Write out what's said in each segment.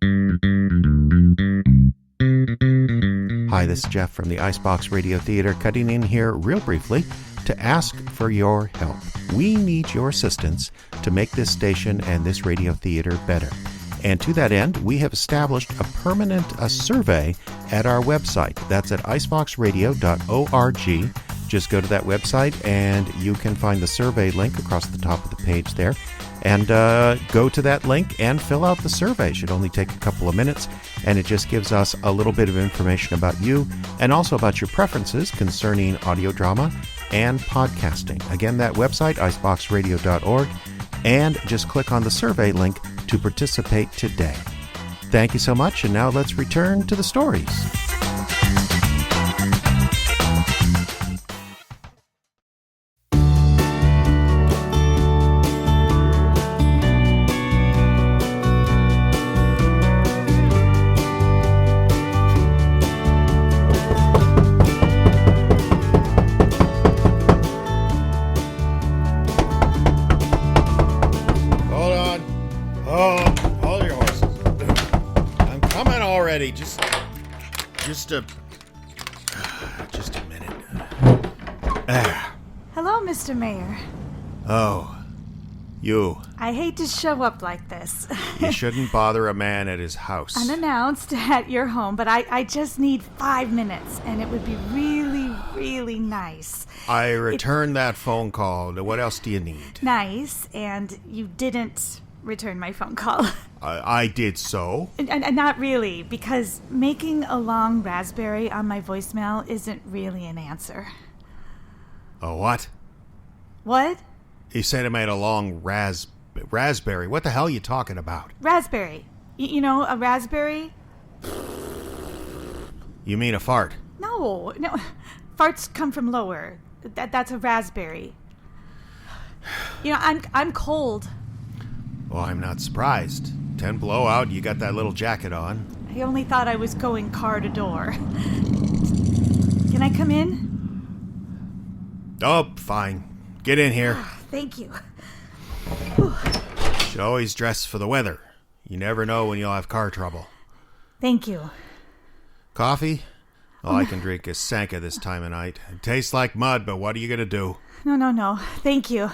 Hi, this is Jeff from the Icebox Radio Theater, cutting in here real briefly to ask for your help. We need your assistance to make this station and this radio theater better. And to that end, we have established a permanent survey at our website. That's at iceboxradio.org. Just go to that website and you can find the survey link across the top of the page there. And go to that link and fill out the survey. It should only take a couple of minutes, and it just gives us a little bit of information about you and also about your preferences concerning audio drama and podcasting. Again, that website, iceboxradio.org, and just click on the survey link to participate today. Thank you so much, and now let's return to the stories. Just a minute. Hello, Mr. Mayor. Oh, you. I hate to show up like this. You shouldn't bother a man at his house. Unannounced at your home, but I just need 5 minutes, and it would be really, really nice. I returned that phone call. What else do you need? Nice, and you didn't return my phone call. I did so. And not really, because making a long raspberry on my voicemail isn't really an answer. A what? What? He said I made a long raspberry. What the hell are you talking about? Raspberry. You know, a raspberry? You mean a fart? No. Farts come from lower. That's a raspberry. You know, I'm cold. Well, I'm not surprised. 10 below out, you got that little jacket on. I only thought I was going car to door. Can I come in? Oh, fine. Get in here. Thank you. Should always dress for the weather. You never know when you'll have car trouble. Thank you. Coffee? Oh, I can drink a Sanka this time of night. It tastes like mud, but what are you going to do? No. Thank you.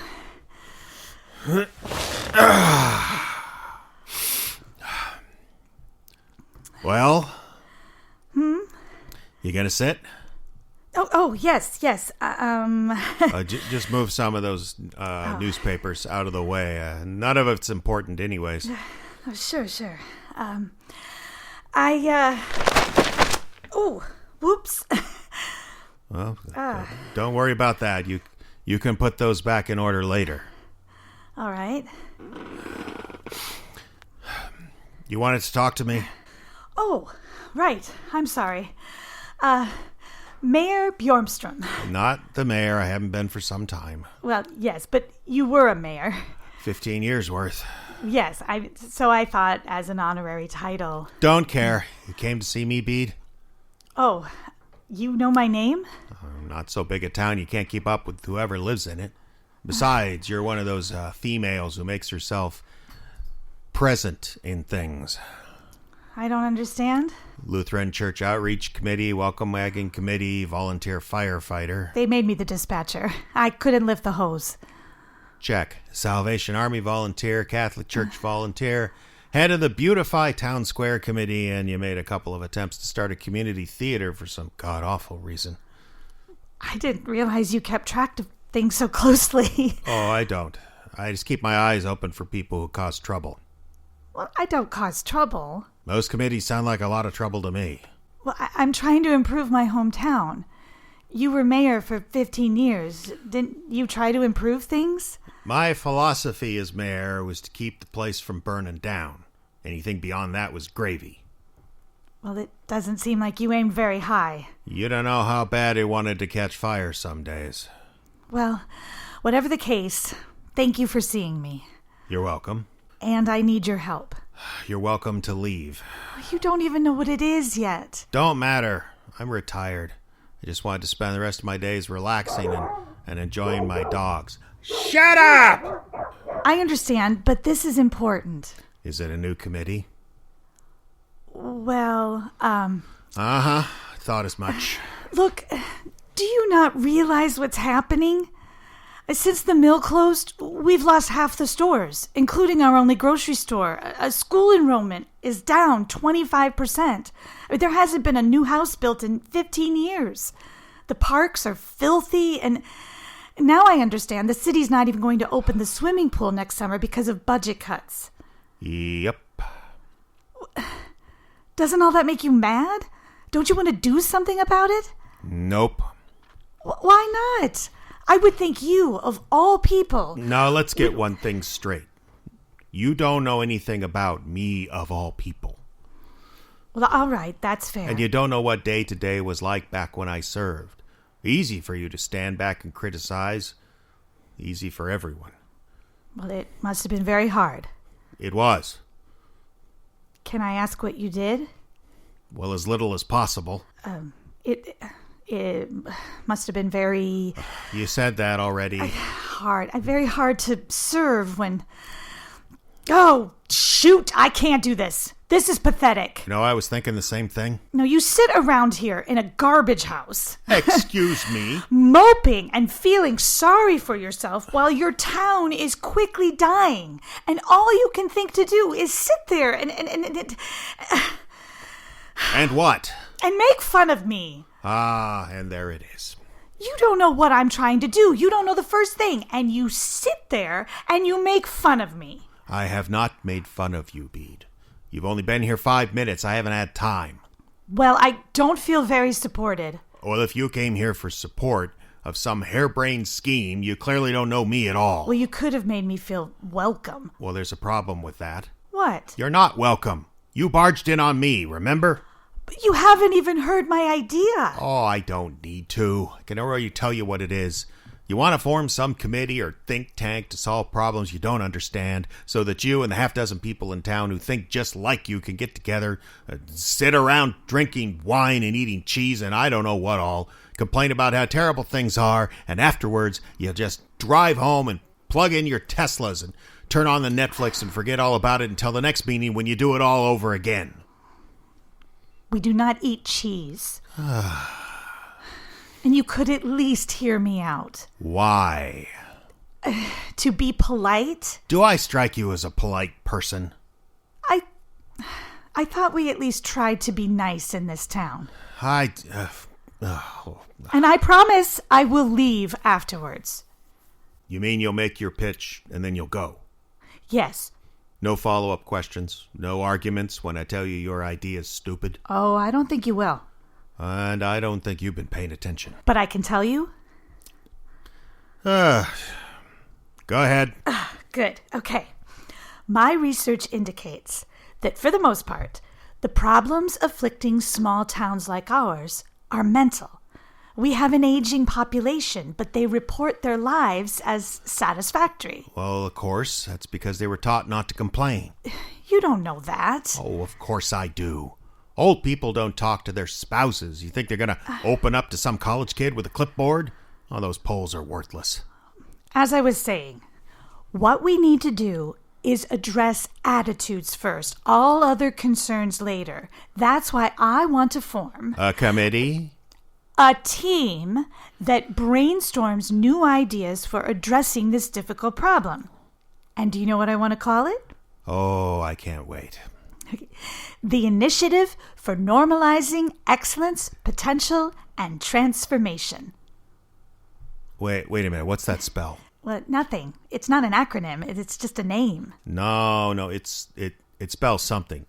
Well? You gonna sit? Oh, yes. Just move some of those newspapers out of the way. None of it's important anyways. Oh, sure. Whoops. Well, don't worry about that. You can put those back in order later. All right. You wanted to talk to me? Oh, right. I'm sorry. Mayor Bjornstrom. Not the mayor. I haven't been for some time. Well, yes, but you were a mayor. 15 years worth. Yes, so I thought as an honorary title. Don't care. You came to see me, Bede? Oh, you know my name? Not so big a town you can't keep up with whoever lives in it. Besides, you're one of those females who makes herself present in things. I don't understand. Lutheran Church Outreach Committee, Welcome Wagon Committee, Volunteer Firefighter. They made me the dispatcher. I couldn't lift the hose. Check. Salvation Army Volunteer, Catholic Church Volunteer, head of the Beautify Town Square Committee, and you made a couple of attempts to start a community theater for some god-awful reason. I didn't realize you kept track of things so closely. Oh, I don't. I just keep my eyes open for people who cause trouble. Well, I don't cause trouble. Most committees sound like a lot of trouble to me. Well, I'm trying to improve my hometown. You were mayor for 15 years. Didn't you try to improve things? My philosophy as mayor was to keep the place from burning down. Anything beyond that was gravy. Well, it doesn't seem like you aimed very high. You don't know how bad I wanted to catch fire some days. Well, whatever the case, thank you for seeing me. You're welcome. And I need your help. You're welcome to leave. You don't even know what it is yet. Don't matter. I'm retired. I just wanted to spend the rest of my days relaxing and enjoying my dogs. Shut up! I understand, but this is important. Is it a new committee? Well, Uh-huh. Thought as much. look, do you not realize what's happening? Since the mill closed, we've lost half the stores, including our only grocery store. A school enrollment is down 25%. There hasn't been a new house built in 15 years. The parks are filthy, and now I understand the city's not even going to open the swimming pool next summer because of budget cuts. Yep. Doesn't all that make you mad? Don't you want to do something about it? Nope. Why not? I would think you, of all people... Now, let's get one thing straight. You don't know anything about me, of all people. Well, all right, that's fair. And you don't know what day-to-day was like back when I served. Easy for you to stand back and criticize. Easy for everyone. Well, it must have been very hard. It was. Can I ask what you did? Well, as little as possible. It must have been very... You said that already. hard. Very hard to serve when... Oh, shoot, I can't do this. This is pathetic. You know, I was thinking the same thing. No, you sit around here in a garbage house. Excuse me. Moping and feeling sorry for yourself while your town is quickly dying. And all you can think to do is sit there and And what? and make fun of me. Ah, and there it is. You don't know what I'm trying to do. You don't know the first thing. And you sit there and you make fun of me. I have not made fun of you, Bede. You've only been here 5 minutes. I haven't had time. Well, I don't feel very supported. Well, if you came here for support of some harebrained scheme, you clearly don't know me at all. Well, you could have made me feel welcome. Well, there's a problem with that. What? You're not welcome. You barged in on me, remember? But you haven't even heard my idea. Oh, I don't need to. I can already tell you what it is. You want to form some committee or think tank to solve problems you don't understand so that you and the half-dozen people in town who think just like you can get together, sit around drinking wine and eating cheese and I don't know what all, complain about how terrible things are, and afterwards you just drive home and plug in your Teslas and turn on the Netflix and forget all about it until the next meeting when you do it all over again. We do not eat cheese. And you could at least hear me out. Why? To be polite? Do I strike you as a polite person? I thought we at least tried to be nice in this town. And And I promise I will leave afterwards. You mean you'll make your pitch and then you'll go? Yes. No follow-up questions, no arguments when I tell you your idea is stupid? Oh, I don't think you will. And I don't think you've been paying attention. But I can tell you. Go ahead. Good. Okay. My research indicates that for the most part, the problems afflicting small towns like ours are mental. We have an aging population, but they report their lives as satisfactory. Well, of course, that's because they were taught not to complain. You don't know that. Oh, of course I do. Old people don't talk to their spouses. You think they're going to open up to some college kid with a clipboard? Oh, those polls are worthless. As I was saying, what we need to do is address attitudes first, all other concerns later. That's why I want to form A committee? a team that brainstorms new ideas for addressing this difficult problem. And do you know what I want to call it? Oh, I can't wait. The Initiative for Normalizing Excellence, Potential, and Transformation. Wait a minute. What's that spell? Well, nothing. It's not an acronym. It's just a name. No, it spells something.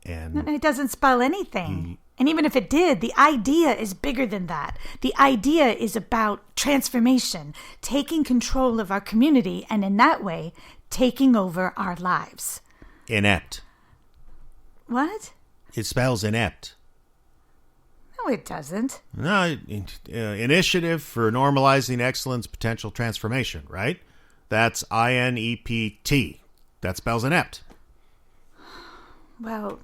It doesn't spell anything. And even if it did, the idea is bigger than that. The idea is about transformation, taking control of our community, and in that way, taking over our lives. Inept. What? It spells inept. No, it doesn't. No, Initiative for Normalizing Excellence, Potential, Transformation, right? That's INEPT. That spells inept. Well,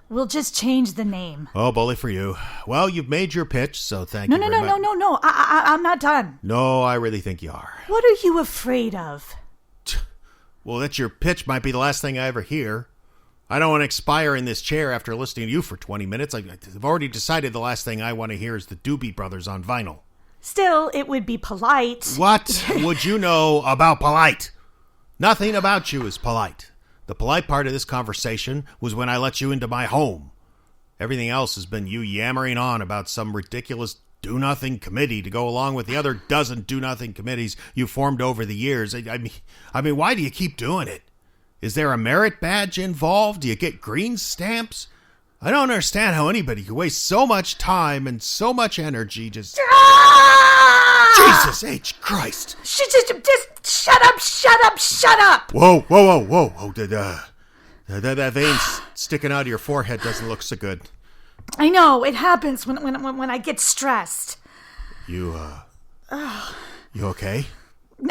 we'll just change the name. Oh, bully for you. Well, you've made your pitch, so thank you very much. No. I'm not done. No, I really think you are. What are you afraid of? Well, that your pitch might be the last thing I ever hear. I don't want to expire in this chair after listening to you for 20 minutes. I've already decided the last thing I want to hear is the Doobie Brothers on vinyl. Still, it would be polite. What would you know about polite? Nothing about you is polite. The polite part of this conversation was when I let you into my home. Everything else has been you yammering on about some ridiculous do-nothing committee to go along with the other dozen do-nothing committees you formed over the years. I mean, why do you keep doing it? Is there a merit badge involved? Do you get green stamps? I don't understand how anybody could waste so much time and so much energy just... Jesus H. Christ! Just shut up! Whoa. That vein sticking out of your forehead doesn't look so good. I know, it happens when I get stressed. You okay?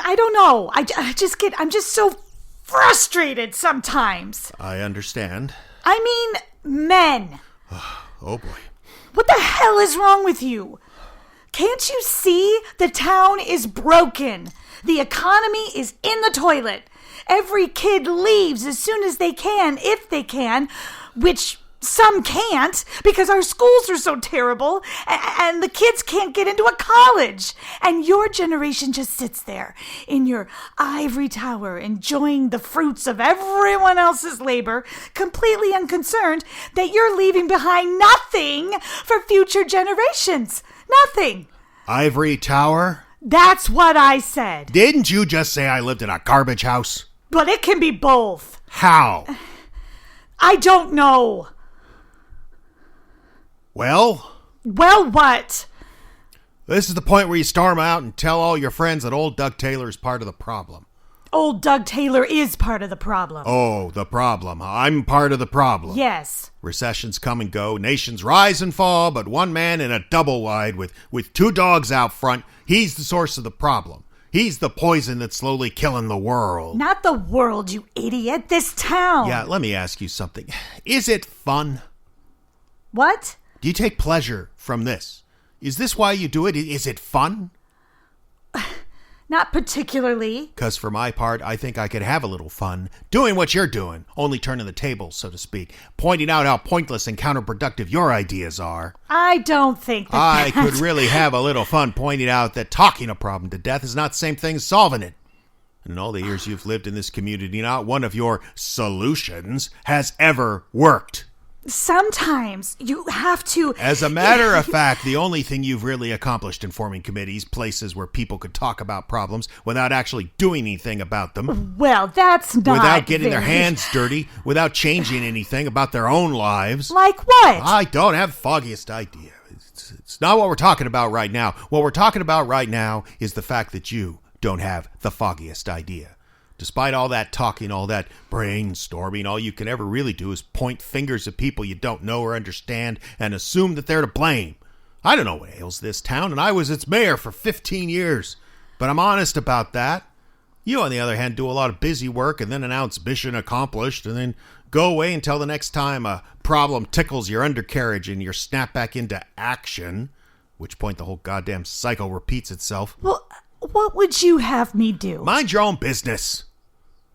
I don't know. I'm just so frustrated sometimes. I understand. I mean, men. Oh boy. What the hell is wrong with you? Can't you see the town is broken? The economy is in the toilet. Every kid leaves as soon as they can, if they can, which some can't because our schools are so terrible and the kids can't get into a college. And your generation just sits there in your ivory tower enjoying the fruits of everyone else's labor, completely unconcerned that you're leaving behind nothing for future generations. Nothing. Ivory tower? That's what I said. Didn't you just say I lived in a garbage house? But it can be both. How? I don't know. Well, what? This is the point where you storm out and tell all your friends that old Doug Taylor is part of the problem. Old Doug Taylor is part of the problem. Oh, the problem. I'm part of the problem. Yes. Recessions come and go, nations rise and fall, but one man in a double wide with two dogs out front, he's the source of the problem. He's the poison that's slowly killing the world. Not the world, you idiot. This town. Yeah, let me ask you something. Is it fun? What? Do you take pleasure from this? Is this why you do it? Is it fun? Not particularly. Because for my part, I think I could have a little fun doing what you're doing, only turning the tables, so to speak, pointing out how pointless and counterproductive your ideas are. I don't think that I could really have a little fun pointing out that talking a problem to death is not the same thing as solving it. And in all the years you've lived in this community, not one of your solutions has ever worked. Sometimes you have to... As a matter of fact, the only thing you've really accomplished in forming committees, places where people could talk about problems without actually doing anything about them. Well, that's not... Without getting their hands dirty, without changing anything about their own lives. Like what? I don't have the foggiest idea. It's not what we're talking about right now. What we're talking about right now is the fact that you don't have the foggiest idea. Despite all that talking, all that brainstorming, all you can ever really do is point fingers at people you don't know or understand and assume that they're to blame. I don't know what ails this town, and I was its mayor for 15 years. But I'm honest about that. You, on the other hand, do a lot of busy work and then announce mission accomplished and then go away until the next time a problem tickles your undercarriage and you're snapped back into action, at which point the whole goddamn cycle repeats itself. Well, what would you have me do? Mind your own business.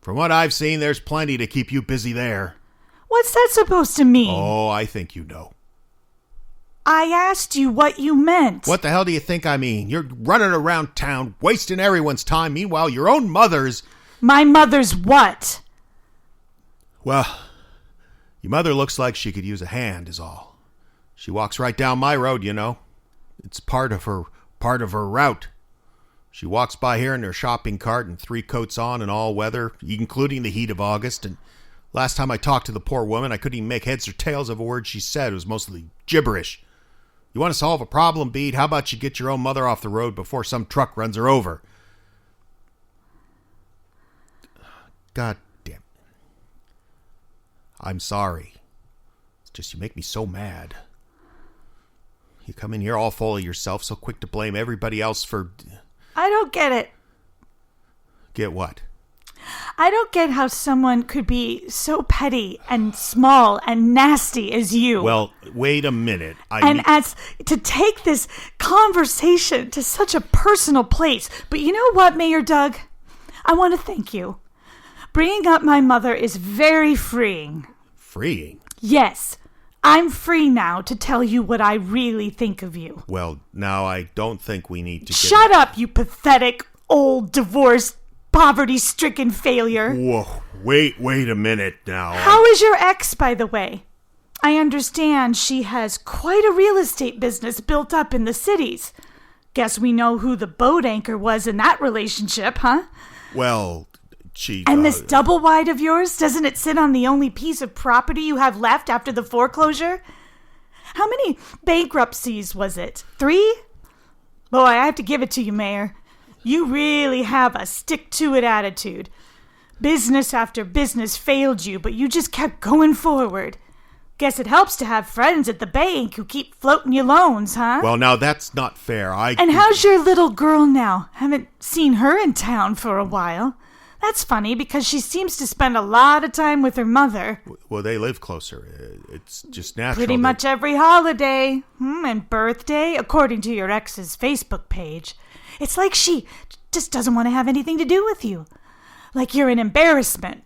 From what I've seen, there's plenty to keep you busy there. What's that supposed to mean? Oh, I think you know. I asked you what you meant. What the hell do you think I mean? You're running around town, wasting everyone's time. Meanwhile, your own mother's... My mother's what? Well, your mother looks like she could use a hand, is all. She walks right down my road, you know. It's part of her route. She walks by here in her shopping cart and 3 coats on in all weather, including the heat of August. And last time I talked to the poor woman, I couldn't even make heads or tails of a word she said. It was mostly gibberish. You want to solve a problem, Bede? How about you get your own mother off the road before some truck runs her over? God damn. I'm sorry. It's just you make me so mad. You come in here all full of yourself, so quick to blame everybody else for... I don't get it. Get what? I don't get how someone could be so petty and small and nasty as you. Well, wait a minute. As to take this conversation to such a personal place. But you know what, Mayor Doug? I want to thank you. Bringing up my mother is very freeing. freeing. Yes, I'm free now to tell you what I really think of you. Well, now I don't think we need to Shut up, you pathetic, old, divorced, poverty-stricken failure. Whoa, wait a minute now. How is your ex, by the way? I understand she has quite a real estate business built up in the cities. Guess we know who the boat anchor was in that relationship, huh? Well, she... And this double wide of yours, doesn't it sit on the only piece of property you have left after the foreclosure? How many bankruptcies was it? 3? Boy, I have to give it to you, Mayor. You really have a stick-to-it attitude. Business after business failed you, but you just kept going forward. Guess it helps to have friends at the bank who keep floating you loans, huh? Well, now that's not fair. And how's your little girl now? Haven't seen her in town for a while. That's funny because she seems to spend a lot of time with her mother. Well, they live closer. It's just natural. Pretty much every holiday and birthday, according to your ex's Facebook page. It's like she just doesn't want to have anything to do with you. Like you're an embarrassment.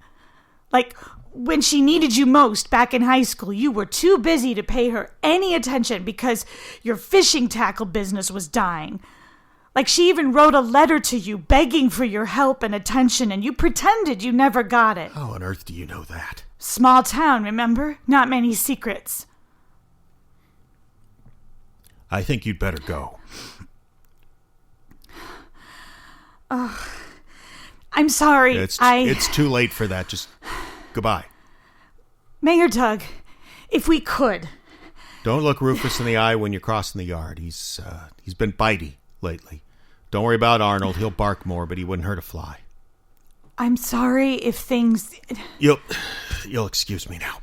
Like when she needed you most back in high school, you were too busy to pay her any attention because your fishing tackle business was dying. Like she even wrote a letter to you begging for your help and attention, and you pretended you never got it. How on earth do you know that? Small town, remember? Not many secrets. I think you'd better go. I'm sorry. It's too late for that. Just goodbye. Mayor Doug, if we could. Don't look Rufus in the eye when you're crossing the yard. He's been bitey lately. Don't worry about Arnold. He'll bark more, but he wouldn't hurt a fly. I'm sorry if things... You'll excuse me now.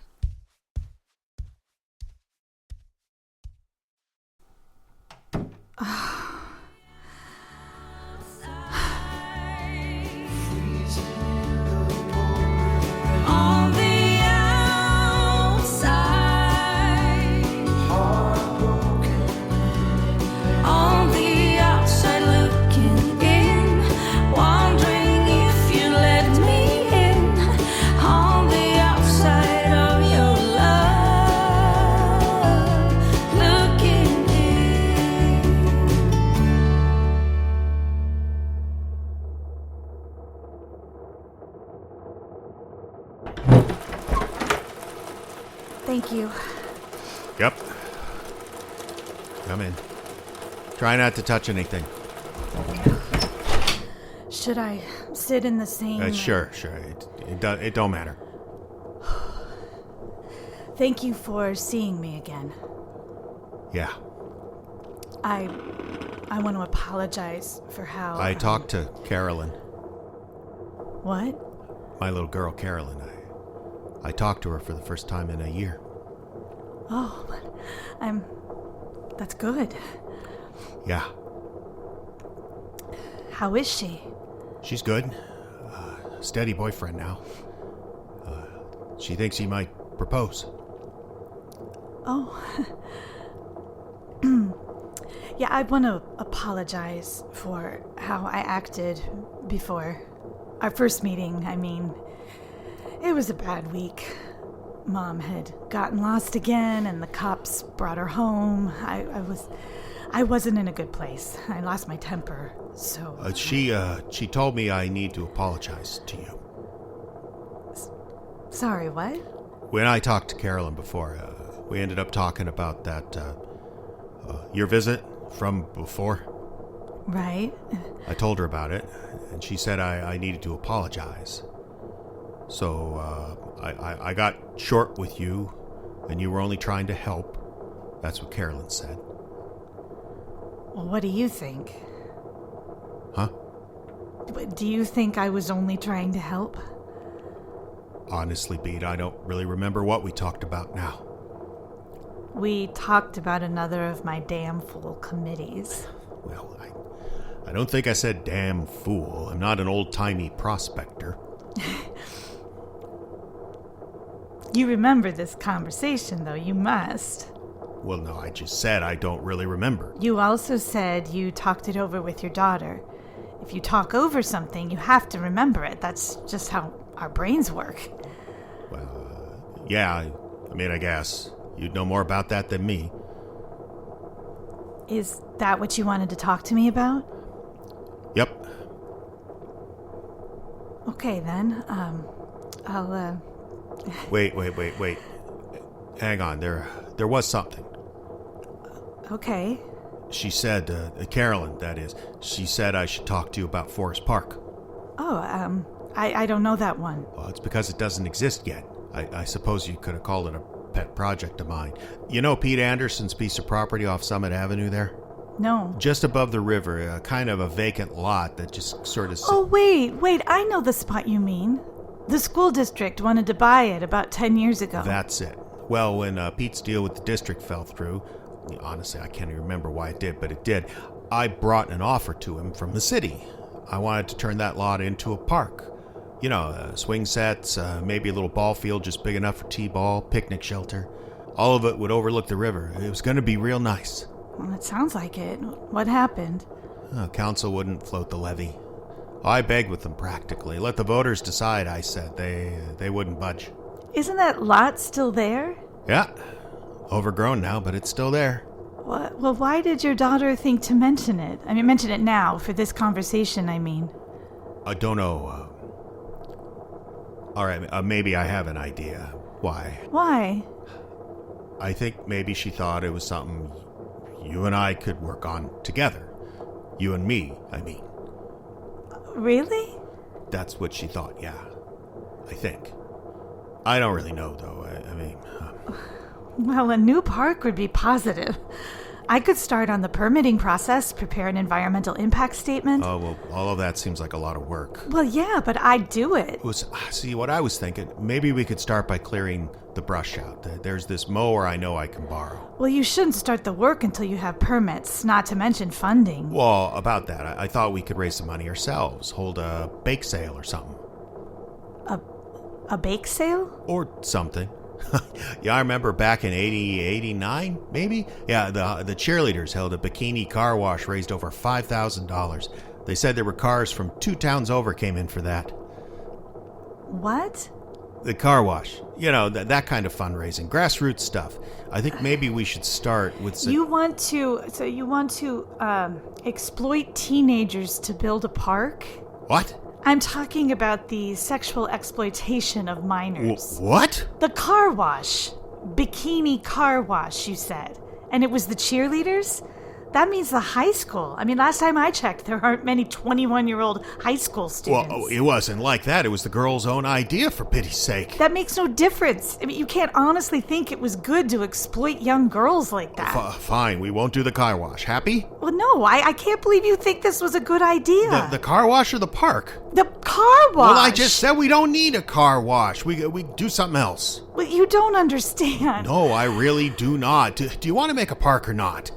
Thank you. Yep. Come in. Try not to touch anything. Should I sit in the same... Sure. It don't matter. Thank you for seeing me again. Yeah. I want to apologize for how... I talked to Carolyn. What? My little girl, Carolyn. I talked to her for the first time in a year. Oh, that's good. Yeah. How is she? She's good. Steady boyfriend now. She thinks he might propose. Oh. Yeah, I want to apologize for how I acted before our first meeting. I mean, it was a bad week. Mom had gotten lost again, and the cops brought her home. I wasn't in a good place. I lost my temper, so... She told me I need to apologize to you. Sorry, what? When I talked to Carolyn before, we ended up talking about that, your visit from before. Right. I told her about it, and she said I needed to apologize. So, I got short with you, and you were only trying to help. That's what Carolyn said. Well, what do you think? Huh? Do you think I was only trying to help? Honestly, Bede, I don't really remember what we talked about now. We talked about another of my damn fool committees. Well, I don't think I said damn fool. I'm not an old-timey prospector. You remember this conversation, though. You must. Well, no, I just said I don't really remember. You also said you talked it over with your daughter. If you talk over something, you have to remember it. That's just how our brains work. Well, yeah, mean, I guess. You'd know more about that than me. Is that what you wanted to talk to me about? Yep. Okay, then. I'll, Wait. Hang on, there was something. Okay. She said, Carolyn, that is, she said I should talk to you about Forest Park. Oh, I don't know that one. Well, it's because it doesn't exist yet. I suppose you could have called it a pet project of mine. You know Pete Anderson's piece of property off Summit Avenue there? No. Just above the river, kind of a vacant lot that just sort of... Oh, wait, I know the spot you mean. The school district wanted to buy it about 10 years ago. That's it. Well, when Pete's deal with the district fell through, honestly, I can't even remember why it did, but it did, I brought an offer to him from the city. I wanted to turn that lot into a park. You know, swing sets, maybe a little ball field just big enough for t-ball, picnic shelter. All of it would overlook the river. It was going to be real nice. Well, it sounds like it. What happened? Council wouldn't float the levy. I begged with them practically. Let the voters decide, I said. They wouldn't budge. Isn't that lot still there? Yeah. Overgrown now, but it's still there. What? Well, why did your daughter think to mention it? I mean, mention it now, for this conversation, I mean. I don't know. All right, maybe I have an idea. Why? Why? I think maybe she thought it was something you and I could work on together. You and me, I mean. Really? That's what she thought, yeah. I think. I don't really know, though. I mean... Well, a new park would be positive. I could start on the permitting process, prepare an environmental impact statement. Oh, well, all of that seems like a lot of work. Well, yeah, but I'd do it. See, what I was thinking, maybe we could start by clearing the brush out. There's this mower I know I can borrow. Well, you shouldn't start the work until you have permits, not to mention funding. Well, about that, I thought we could raise some money ourselves, hold a bake sale or something. A bake sale? Or something. Yeah, I remember back in 89, maybe? Yeah, the cheerleaders held a bikini car wash, raised over $5,000. They said there were cars from 2 towns over came in for that. What? The car wash. You know, that kind of fundraising. Grassroots stuff. I think maybe we should start with... You want to exploit teenagers to build a park? What? I'm talking about the sexual exploitation of minors. What? The car wash. Bikini car wash, you said. And it was the cheerleaders? That means the high school. I mean, last time I checked, there aren't many 21-year-old high school students. Well, it wasn't like that. It was the girl's own idea, for pity's sake. That makes no difference. I mean, you can't honestly think it was good to exploit young girls like that. Fine, we won't do the car wash. Happy? Well, no, I can't believe you think this was a good idea. The car wash or the park? The car wash? Well, I just said we don't need a car wash. We do something else. Well, you don't understand. No, I really do not. Do you want to make a park or not?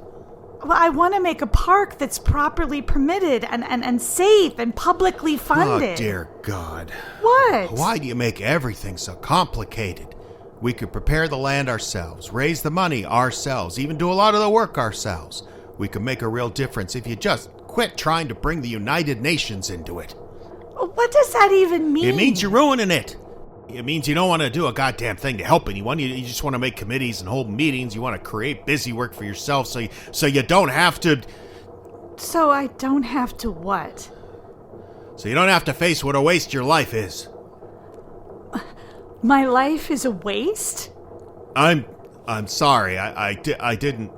Well, I want to make a park that's properly permitted and safe and publicly funded. Oh, dear God. What? Why do you make everything so complicated? We could prepare the land ourselves, raise the money ourselves, even do a lot of the work ourselves. We could make a real difference if you just quit trying to bring the United Nations into it. What does that even mean? It means you're ruining it. It means you don't want to do a goddamn thing to help anyone. You just want to make committees and hold meetings. You want to create busy work for yourself so you don't have to... So I don't have to what? So you don't have to face what a waste your life is. My life is a waste? I'm sorry. I didn't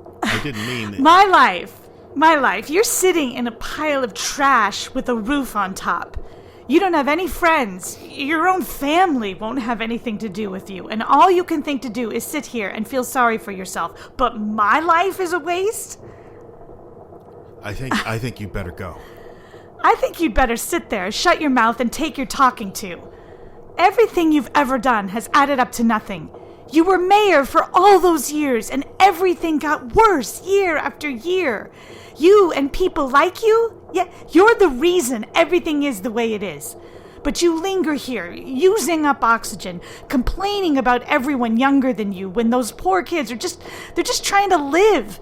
mean... My life. You're sitting in a pile of trash with a roof on top. You don't have any friends. Your own family won't have anything to do with you. And all you can think to do is sit here and feel sorry for yourself. But my life is a waste? I think you better go. I think you'd better sit there, shut your mouth, and take your talking to. Everything you've ever done has added up to nothing. You were mayor for all those years, and everything got worse year after year. You and people like you, yeah, you're the reason everything is the way it is. But you linger here, using up oxygen, complaining about everyone younger than you when those poor kids they're just trying to live.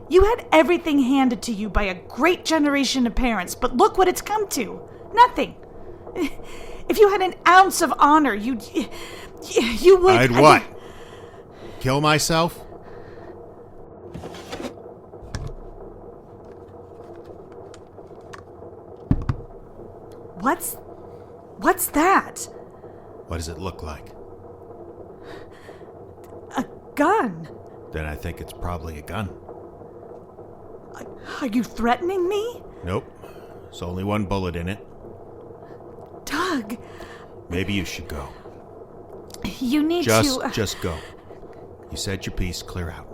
You had everything handed to you by a great generation of parents, but look what it's come to. Nothing. If you had an ounce of honor, you would... I'd what? Kill myself? What's that? What does it look like? A gun. Then I think it's probably a gun. Are you threatening me? Nope. There's only one bullet in it. Doug. Maybe you should go. You need to... Just go. You said your piece, clear out.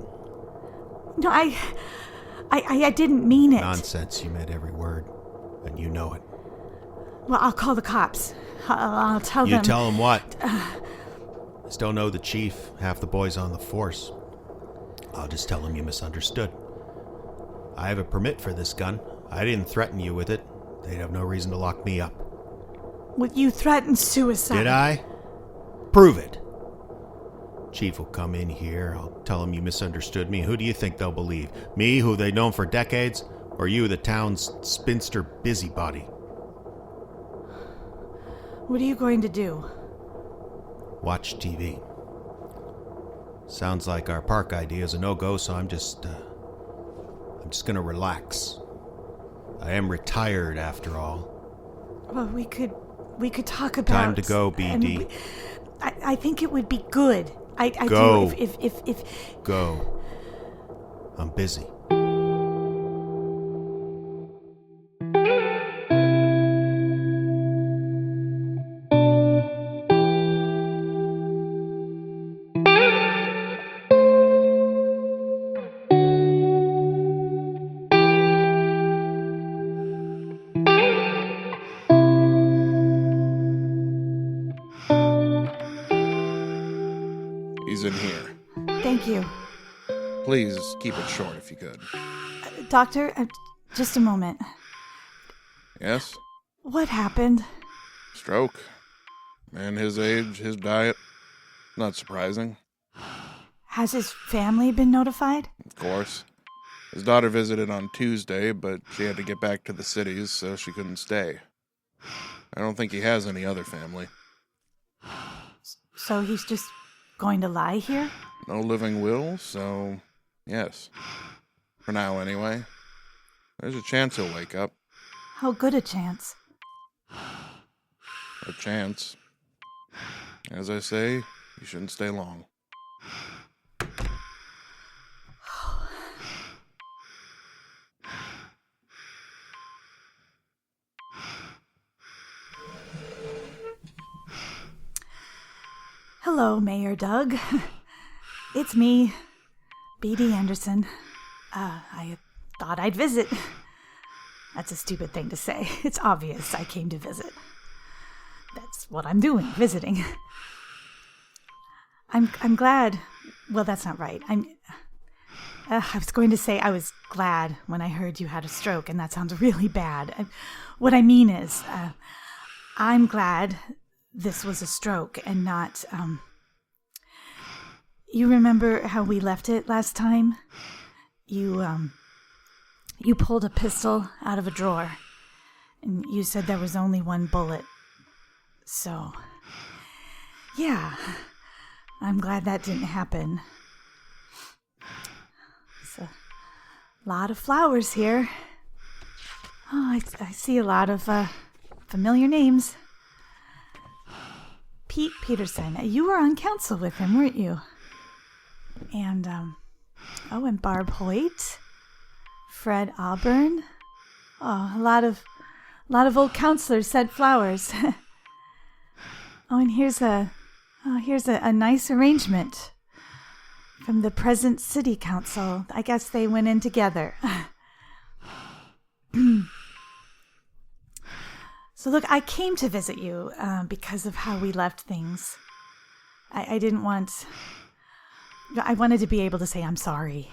No, I didn't mean it. Nonsense, you meant every word. And you know it. Well, I'll call the cops. I'll tell them... You tell them what? Just don't know the chief, half the boys on the force. I'll just tell them you misunderstood. I have a permit for this gun. I didn't threaten you with it. They'd have no reason to lock me up. Well, you threatened suicide. Did I? Prove it. Chief will come in here. I'll tell him you misunderstood me. Who do you think they'll believe? Me, who they've known for decades? Or you, the town's spinster busybody? What are you going to do? Watch TV. Sounds like our park idea is a no-go, so I'm just gonna relax. I am retired, after all. Well, we could talk about... Time to go, BD. I think it would be good. I go. do. If Go. I'm busy. He's in here. Thank you. Please keep it short if you could. Doctor, just a moment. Yes? What happened? Stroke. Man his age, his diet. Not surprising. Has his family been notified? Of course. His daughter visited on Tuesday, but she had to get back to the cities, so she couldn't stay. I don't think he has any other family. So he's just going to lie here? No living will, so yes. For now, anyway. There's a chance he'll wake up. How good a chance? A chance. As I say, you shouldn't stay long. Hello, Mayor Doug. It's me, B.D. Anderson. I thought I'd visit. That's a stupid thing to say. It's obvious I came to visit. That's what I'm doing, visiting. I'm glad. Well, that's not right. I was going to say I was glad when I heard you had a stroke, and that sounds really bad. What I mean is, I'm glad this was a stroke and not, You remember how we left it last time? You pulled a pistol out of a drawer, and you said there was only one bullet. So, yeah, I'm glad that didn't happen. It's a lot of flowers here. Oh, I see a lot of familiar names. Pete Peterson. You were on council with him, weren't you? And, and Barb Hoyt. Fred Auburn. Oh, a lot of old counselors sent flowers. Oh, and here's a nice arrangement from the present city council. I guess they went in together. So look, I came to visit you because of how we left things. I wanted to be able to say I'm sorry.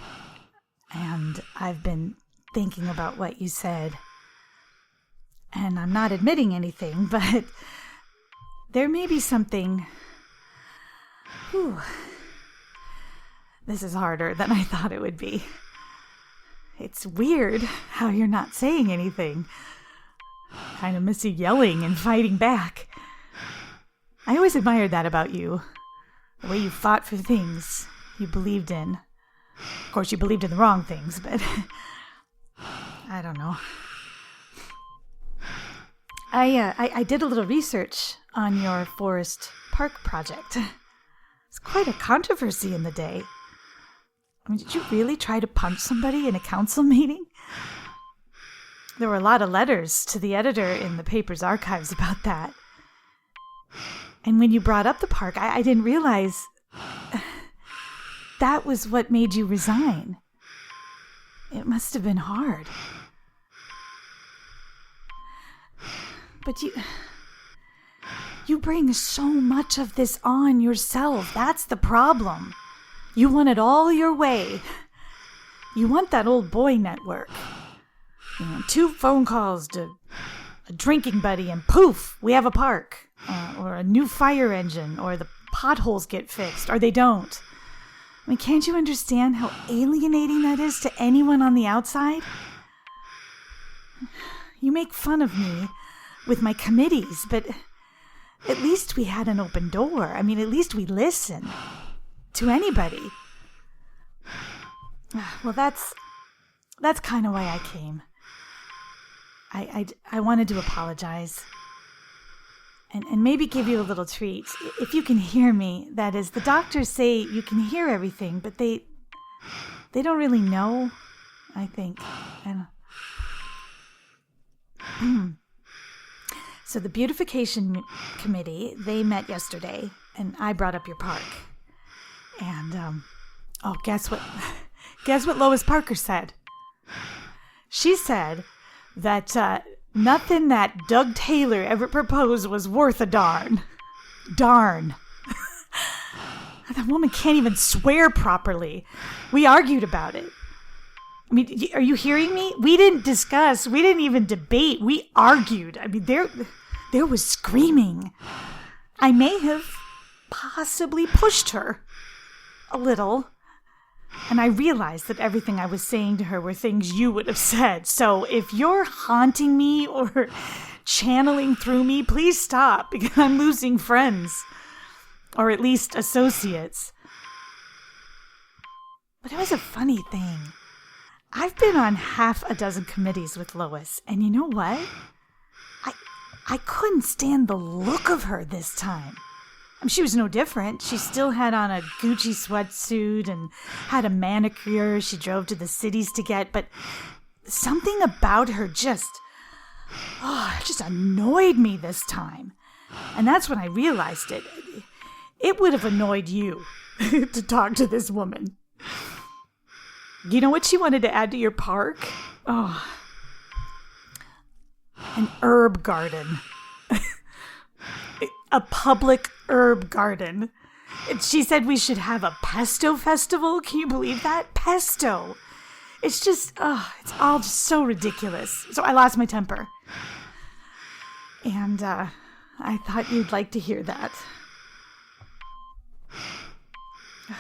And I've been thinking about what you said. And I'm not admitting anything, but there may be something... Whew. This is harder than I thought it would be. It's weird how you're not saying anything. Kind of miss you yelling and fighting back. I always admired that about you. The way you fought for things. you believed in. Of course, you believed in the wrong things, but I don't know. I did a little research on your Forest Park project. It's quite a controversy in the day. I mean, did you really try to punch somebody in a council meeting? There were a lot of letters to the editor in the paper's archives about that. And when you brought up the park, I didn't realize that was what made you resign. It must have been hard. But you bring so much of this on yourself. That's the problem. You want it all your way. You want that old boy network. 2 phone calls to a drinking buddy and poof, we have a park. Or a new fire engine, or the potholes get fixed, or they don't. I mean, can't you understand how alienating that is to anyone on the outside? You make fun of me with my committees, but at least we had an open door. I mean, at least we listen to anybody. Well, that's kind of why I came. I wanted to apologize. And maybe give you a little treat. If you can hear me, that is, the doctors say you can hear everything, but they don't really know, I think. So the beautification committee, they met yesterday, and I brought up your park. And, guess what? Guess what Lois Parker said? She said that, nothing that Doug Taylor ever proposed was worth a darn. Darn. That woman can't even swear properly. We argued about it. I mean, are you hearing me? We didn't discuss. We didn't even debate. We argued. I mean, there was screaming. I may have possibly pushed her a little. And I realized that everything I was saying to her were things you would have said. So if you're haunting me or channeling through me, please stop, because I'm losing friends. Or at least associates. But it was a funny thing. I've been on half a dozen committees with Lois, and you know what? I couldn't stand the look of her this time. I mean, she was no different. She still had on a Gucci sweatsuit and had a manicure she drove to the cities to get, but something about her just annoyed me this time. And that's when I realized it. It would have annoyed you to talk to this woman. You know what she wanted to add to your park? Oh, an herb garden. A public herb garden. She said we should have a pesto festival. Can you believe that? Pesto. It's just, it's all just so ridiculous. So I lost my temper. And I thought you'd like to hear that.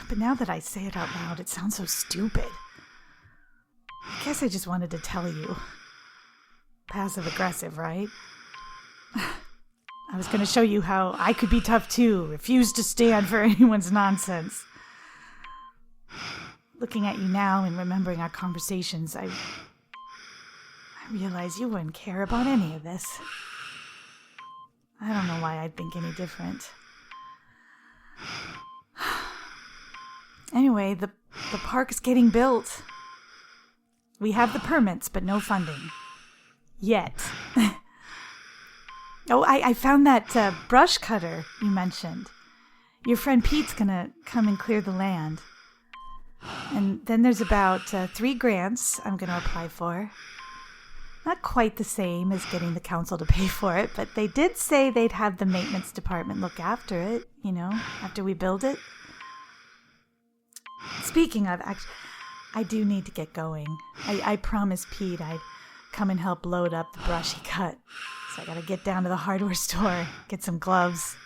But now that I say it out loud, it sounds so stupid. I guess I just wanted to tell you. Passive aggressive, right? I was going to show you how I could be tough too, refuse to stand for anyone's nonsense. Looking at you now and remembering our conversations, I realize you wouldn't care about any of this. I don't know why I'd think any different. Anyway, the park's getting built. We have the permits, but no funding. Yet. Oh, I found that brush cutter you mentioned. Your friend Pete's gonna come and clear the land. And then there's about 3 grants I'm gonna apply for. Not quite the same as getting the council to pay for it, but they did say they'd have the maintenance department look after it, after we build it. Speaking of, actually, I do need to get going. I promised Pete I'd come and help load up the brush he cut. So I gotta get down to the hardware store, get some gloves.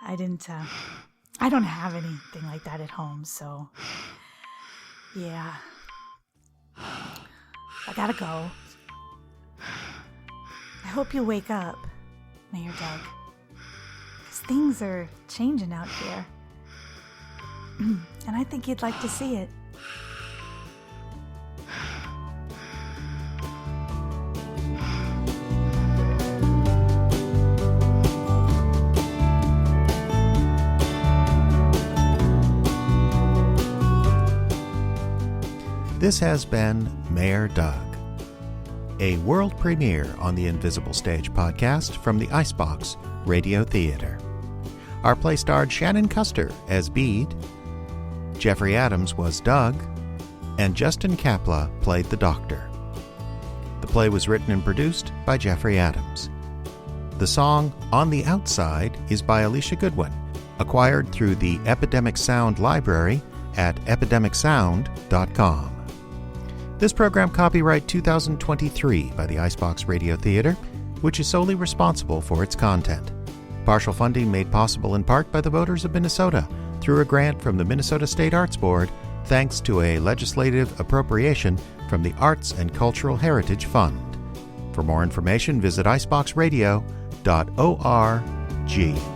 I don't have anything like that at home, so yeah. I gotta go. I hope you wake up, Mayor Doug. Because things are changing out here. And I think you'd like to see it. This has been Mayor Doug, a world premiere on the Invisible Stage podcast from the Icebox Radio Theater. Our play starred Shannon Custer as Bede, Jeffrey Adams was Doug, and Justin Kapla played the Doctor. The play was written and produced by Jeffrey Adams. The song On the Outside is by Alicia Goodwin, acquired through the Epidemic Sound Library at epidemicsound.com. This program copyright 2023 by the Icebox Radio Theater, which is solely responsible for its content. Partial funding made possible in part by the voters of Minnesota through a grant from the Minnesota State Arts Board, thanks to a legislative appropriation from the Arts and Cultural Heritage Fund. For more information, visit iceboxradio.org.